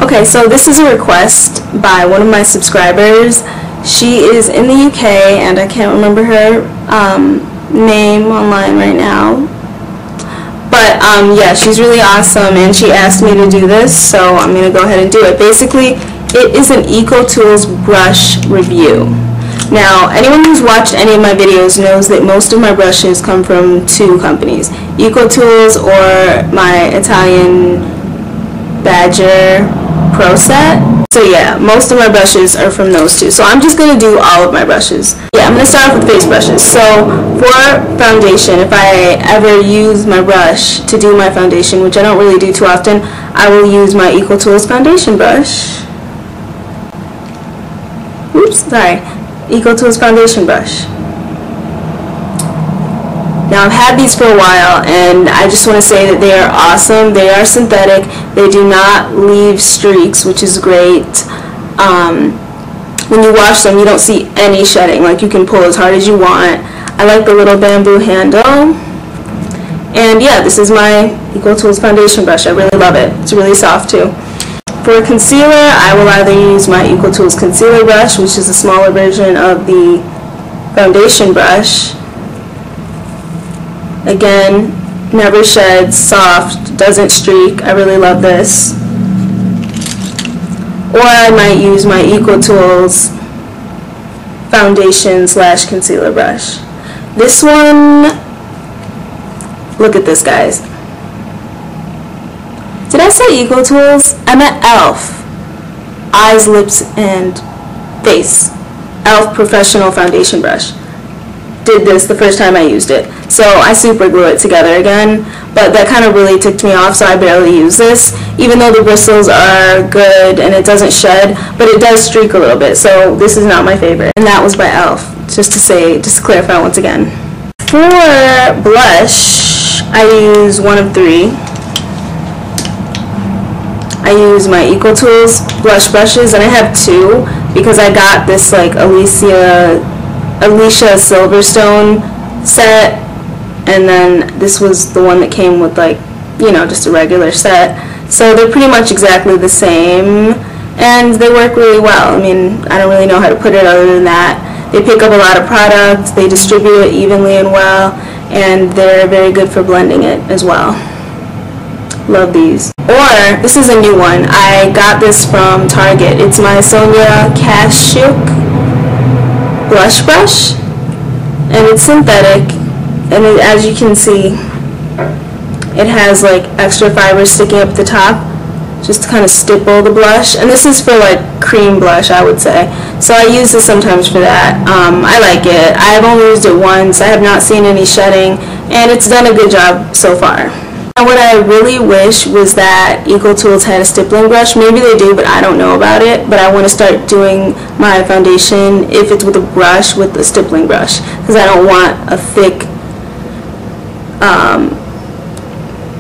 Okay, so this is a request by one of my subscribers. She is in the UK, and I can't remember her name online right now. But yeah, she's really awesome, and she asked me to do this, so I'm going to go ahead and do it. Basically, it is an Ecotools brush review. Now, anyone who's watched any of my videos knows that most of my brushes come from two companies, Ecotools or my Italian Badger Pro Set. So yeah, most of my brushes are from those two. So I'm just going to do all of my brushes. Yeah, I'm going to start off with face brushes. So for foundation, if I ever use my brush to do my foundation, which I don't really do too often, I will use my Ecotools foundation brush. Oops, sorry. Ecotools foundation brush. Now, I've had these for a while, and I just want to say that they are awesome. They are synthetic. They do not leave streaks, which is great. When you wash them, you don't see any shedding. Like, you can pull as hard as you want. I like the little bamboo handle. And yeah, this is my Ecotools foundation brush. I really love it. It's really soft too. For concealer, I will either use my Ecotools concealer brush, which is a smaller version of the foundation brush. Again, never sheds, soft, doesn't streak. I really love this. Or I might use my Ecotools foundation / concealer brush. This one, look at this, guys. Did I say Ecotools? I meant e.l.f. Eyes, lips, and face. e.l.f. professional foundation brush. Did this the first time I used it. So I super glue it together again, but that kind of really ticked me off, so I barely use this, even though the bristles are good and it doesn't shed, but it does streak a little bit, so this is not my favorite. And that was by e.l.f. Just to clarify once again. For blush, I use one of three. I use my Ecotools blush brushes, and I have two because I got this like Alicia Silverstone set, and then this was the one that came with, like, you know, just a regular set. So they're pretty much exactly the same, and they work really well. I mean, I don't really know how to put it other than that. They pick up a lot of product, they distribute it evenly and well, and they're very good for blending it as well. Love these. Or, this is a new one. I got this from Target. It's my Sonia Kashuk blush brush, and it's synthetic, and as you can see, it has like extra fibers sticking up the top just to kind of stipple the blush, and this is for like cream blush, I would say. So I use this sometimes for that. I like it. I have only used it once. I have not seen any shedding, and it's done a good job so far. And what I really wish was that Ecotools had a stippling brush. Maybe they do, but I don't know about it. But I want to start doing my foundation, if it's with a brush, with a stippling brush, because I don't want a thick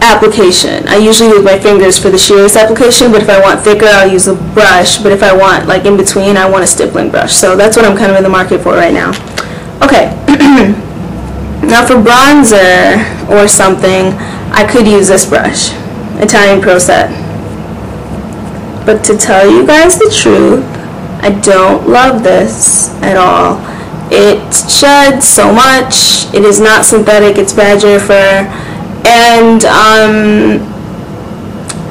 application. I usually use my fingers for the sheerest application, but if I want thicker, I'll use a brush. But if I want like in between, I want a stippling brush. So that's what I'm kind of in the market for right now. Okay. Now for bronzer or something, I could use this brush, Italian Pro Set. But to tell you guys the truth, I don't love this at all. It sheds so much. It is not synthetic, it's badger fur, and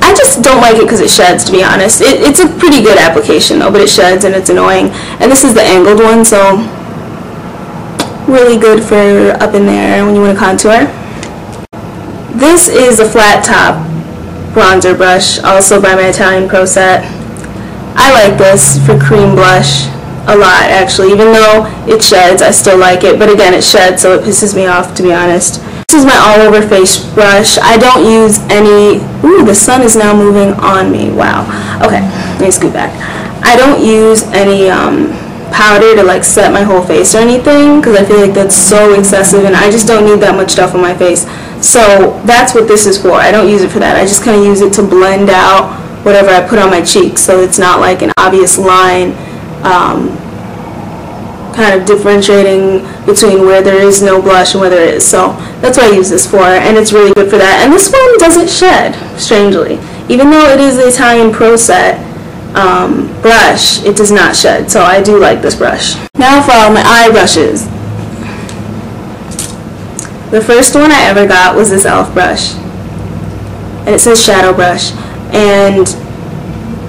I just don't like it because it sheds, to be honest. It's a pretty good application though, but it sheds and it's annoying. And this is the angled one, so really good for up in there when you want to contour. This is a flat top bronzer brush, also by my Italian Pro Set. I like this for cream blush a lot, actually. Even though it sheds, I still like it, but again, it sheds, so it pisses me off, to be honest. This is my all-over face brush. I don't use any... Ooh, the sun is now moving on me. Wow. Okay, let me scoot back. I don't use any powder to like set my whole face or anything, because I feel like that's so excessive, and I just don't need that much stuff on my face. So that's what this is for. I don't use it for that. I just kind of use it to blend out whatever I put on my cheeks, so it's not like an obvious line, kind of differentiating between where there is no blush and where there is. So that's what I use this for, and it's really good for that. And this one doesn't shed, strangely. Even though it is the Italian Pro Set, brush, it does not shed, so I do like this brush. Now for all my eye brushes. The first one I ever got was this e.l.f. brush, and it says shadow brush, and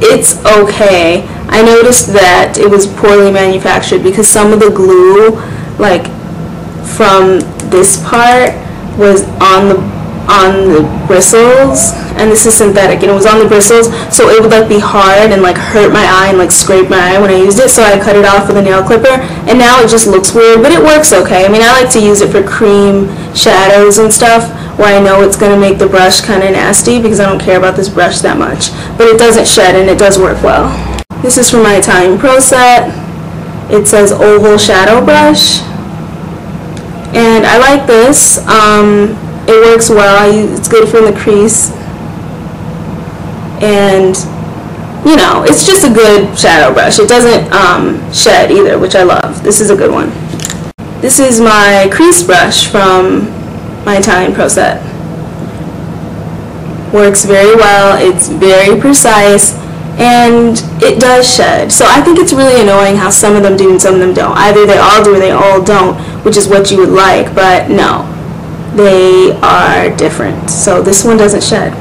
it's okay. I noticed that it was poorly manufactured because some of the glue, like from this part, was on the bristles, and this is synthetic, and it was on the bristles, so it would like be hard and like hurt my eye and like scrape my eye when I used it, so I cut it off with a nail clipper, and now it just looks weird, but it works okay. I mean, I like to use it for cream shadows and stuff where I know it's going to make the brush kind of nasty because I don't care about this brush that much, but it doesn't shed and it does work well. This is from my Italian Pro set. It says oval shadow brush, and I like this. It works well. It's good for the crease, and you know, it's just a good shadow brush. It doesn't shed either, which I love. This is a good one. This is my crease brush from my Italian Pro set. Works very well. It's very precise, and it does shed. So I think it's really annoying how some of them do and some of them don't. Either they all do or they all don't, which is what you would like, but no. They are different. So this one doesn't shed.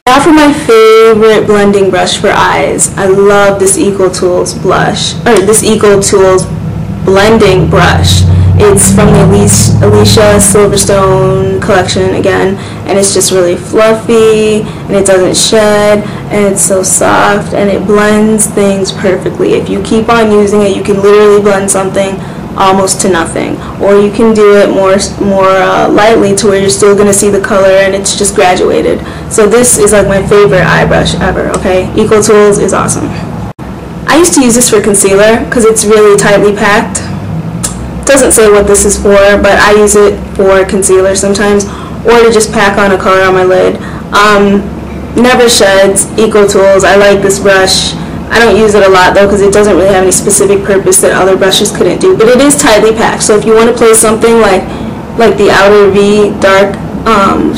Now for my favorite blending brush for eyes. I love this Ecotools blush, or this Ecotools blending brush. It's from the Alicia Silverstone collection again, and it's just really fluffy, and it doesn't shed, and it's so soft, and it blends things perfectly. If you keep on using it, you can literally blend something almost to nothing, or you can do it more lightly to where you're still going to see the color and it's just graduated. So this is like my favorite eye brush ever. Okay, Ecotools is awesome. I used to use this for concealer because it's really tightly packed. It doesn't say what this is for, but I use it for concealer sometimes, or to just pack on a color on my lid. Never sheds. Ecotools. I like this brush. I don't use it a lot though because it doesn't really have any specific purpose that other brushes couldn't do, but it is tightly packed, so if you want to play something like the outer V dark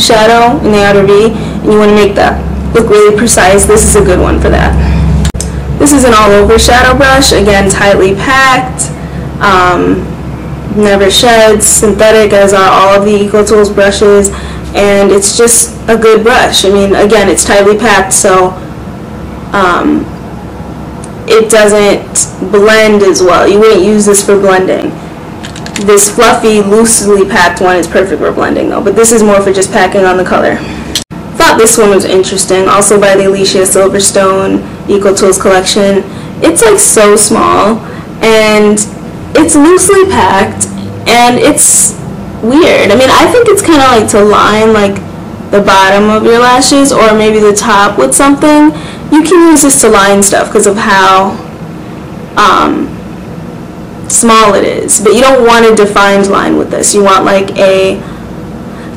shadow in the outer V and you want to make that look really precise, this is a good one for that. This is an all over shadow brush, again tightly packed, never sheds, synthetic as are all of the Ecotools brushes, and it's just a good brush. I mean, again, it's tightly packed, so it doesn't blend as well. You wouldn't use this for blending. This fluffy, loosely packed one is perfect for blending though, but this is more for just packing on the color. Thought this one was interesting, also by the Alicia Silverstone Ecotools collection. It's like so small, and it's loosely packed, and it's weird. I mean, I think it's kind of like to line like the bottom of your lashes or maybe the top with something. You can use this to line stuff because of how small it is, but you don't want a defined line with this. You want like a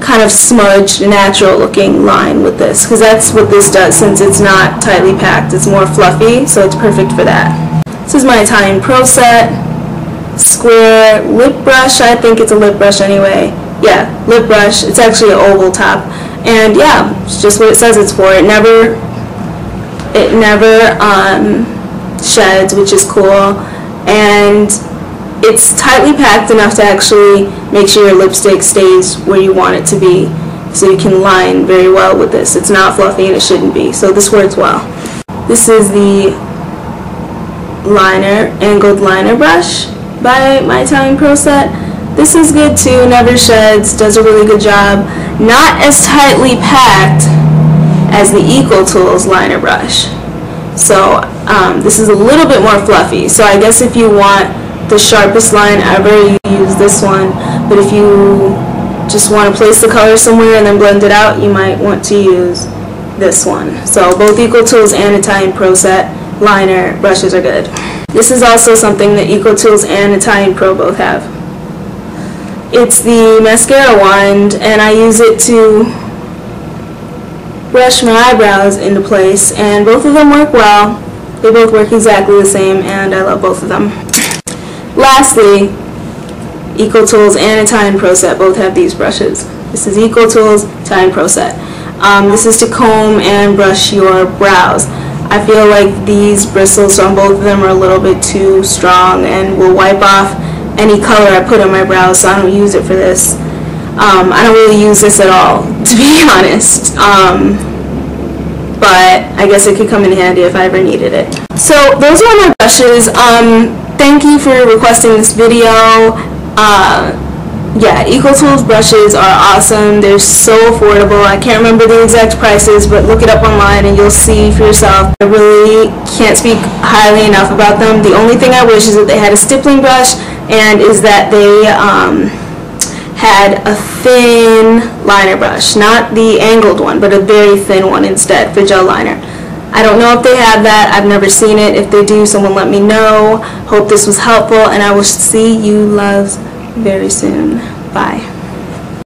kind of smudged, natural looking line with this, because that's what this does. Since it's not tightly packed, it's more fluffy, so it's perfect for that. This is my Italian Pro set square lip brush. I think it's a lip brush anyway. Yeah, lip brush. It's actually an oval top, and yeah, it's just what it says it's for. It never sheds, which is cool, and it's tightly packed enough to actually make sure your lipstick stays where you want it to be, so you can line very well with this. It's not fluffy and it shouldn't be, so this works well. This is the angled liner brush by my Italian Pro set. This is good too, never sheds, does a really good job. Not as tightly packed as the Ecotools liner brush. So this is a little bit more fluffy. So I guess if you want the sharpest line ever, you use this one. But if you just want to place the color somewhere and then blend it out, you might want to use this one. So both Ecotools and Italian Pro set liner brushes are good. This is also something that Ecotools and Italian Pro both have. It's the mascara wand, and I use it to brush my eyebrows into place, and both of them work well. They both work exactly the same, and I love both of them. Lastly, Ecotools and Italian Pro set both have these brushes. This is Ecotools, Italian Pro set. This is to comb and brush your brows. I feel like these bristles on both of them are a little bit too strong and will wipe off any color I put on my brows, so I don't use it for this. I don't really use this at all, to be honest, but I guess it could come in handy if I ever needed it. So those are my brushes. Thank you for requesting this video. Yeah, Ecotools brushes are awesome. They're so affordable. I can't remember the exact prices, but look it up online and you'll see for yourself. I really can't speak highly enough about them. The only thing I wish is that they had a stippling brush, and is that they had a thin liner brush. Not the angled one, but a very thin one instead for gel liner. I don't know if they have that. I've never seen it. If they do, someone let me know. Hope this was helpful, and I will see you loves very soon. Bye.